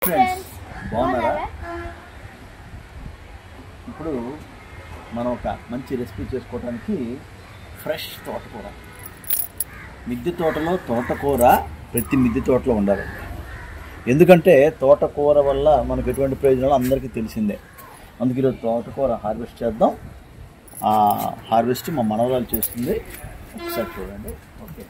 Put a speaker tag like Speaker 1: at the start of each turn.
Speaker 1: Friends బాగున్నారా? ఇప్పుడు మనం ఒక మంచి రెసిపీ చేసుకోవడానికి ఫ్రెష్ తోటకూర, మిద్దె తోటలో తోటకూర ప్రతి మిద్దె తోటలో ఉండాలి. ఎందుకంటే తోటకూర వల్ల మనకు ఎటువంటి ప్రయోజనాలు అందరికీ తెలిసిందే. అందుకే ఈరోజు తోటకూర హార్వెస్ట్ చేద్దాం. ఆ హార్వెస్ట్ మా మనవరాలు చేస్తుంది, ఒకసారి చూడండి. ఓకే,